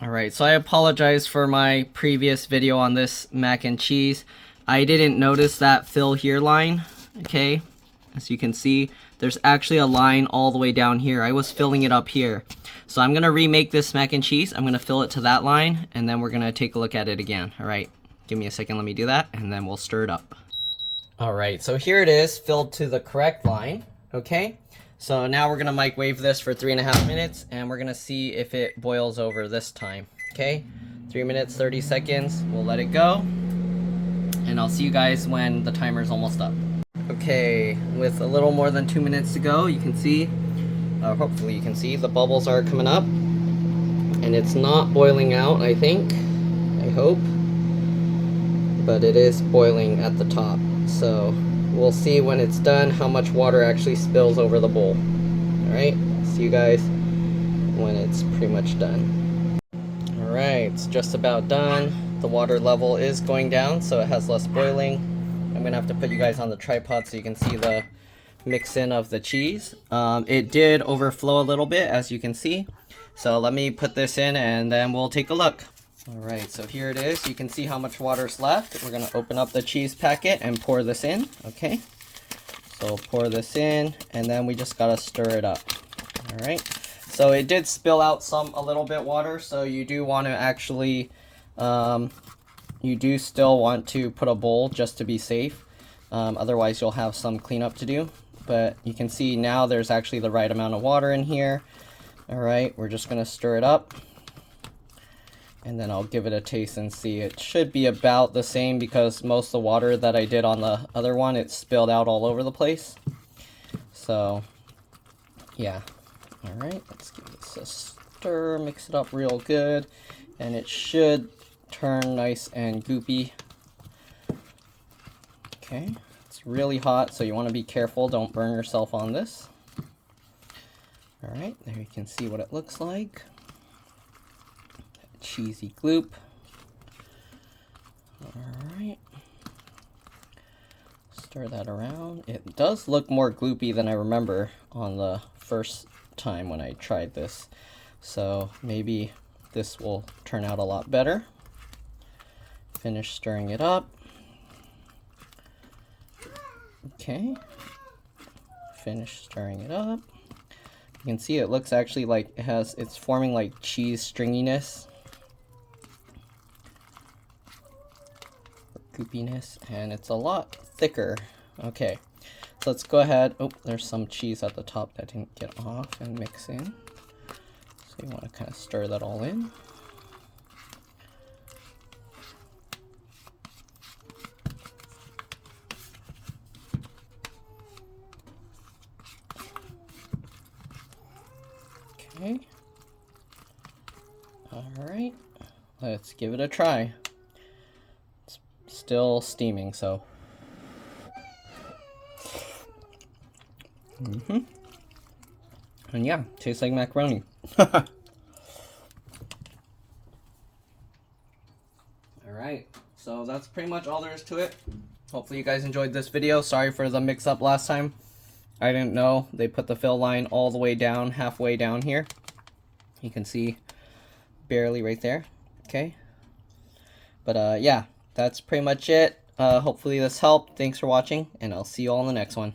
Alright, so I apologize for my previous video on this mac and cheese. I didn't notice that fill here line, okay? As you can see, there's actually a line all the way down here. I was filling it up here. So I'm going to remake this mac and cheese. I'm going to fill it to that line, and then we're going to take a look at it again. Alright, give me a second, let me do that, and then we'll stir it up. Alright, so here it is, filled to the correct line, okay? So now we're going to microwave this for 3.5 minutes, and we're going to see if it boils over this time, okay? 3 minutes, 30 seconds, we'll let it go, and I'll see you guys when the timer's almost up. Okay, with a little more than 2 minutes to go, you can see, hopefully you can see, the bubbles are coming up, and it's not boiling out, I think, I hope, but it is boiling at the top, so we'll see when it's done how much water actually spills over the bowl. Alright, see you guys when it's pretty much done. Alright, it's just about done. The water level is going down, so it has less boiling. I'm gonna have to put you guys on the tripod so you can see the mix-in of the cheese. It did overflow a little bit, as you can see. So let me put this in and then we'll take a look. Alright, so here it is. You can see how much water's left. We're going to open up the cheese packet and pour this in, okay? So pour this in, and then we just got to stir it up. Alright, so it did spill out a little bit water, so you do want to actually, you do still want to put a bowl just to be safe. Otherwise you'll have some cleanup to do. But you can see now there's actually the right amount of water in here. Alright, we're just going to stir it up. And then I'll give it a taste and see. It should be about the same because most of the water that I did on the other one, it spilled out all over the place. So, yeah. Alright, let's give this a stir, mix it up real good. And it should turn nice and goopy. Okay, it's really hot, so you want to be careful. Don't burn yourself on this. Alright, there you can see what it looks like. Cheesy gloop. Alright. Stir that around. It does look more gloopy than I remember on the first time when I tried this. So maybe this will turn out a lot better. Finish stirring it up. Okay. Finish stirring it up. You can see it looks actually like it's forming like cheese stringiness. Goopiness, and it's a lot thicker. Okay, so let's go ahead. Oh, there's some cheese at the top that didn't get off and mix in. So you want to kind of stir that all in. Okay. Alright, let's give it a try. Still steaming, so. And yeah, tastes like macaroni. Alright, so that's pretty much all there is to it. Hopefully you guys enjoyed this video. Sorry for the mix-up last time. I didn't know they put the fill line all the way down, halfway down here. You can see barely right there. Okay. But yeah. That's pretty much it. Hopefully this helped. Thanks for watching, and I'll see you all in the next one.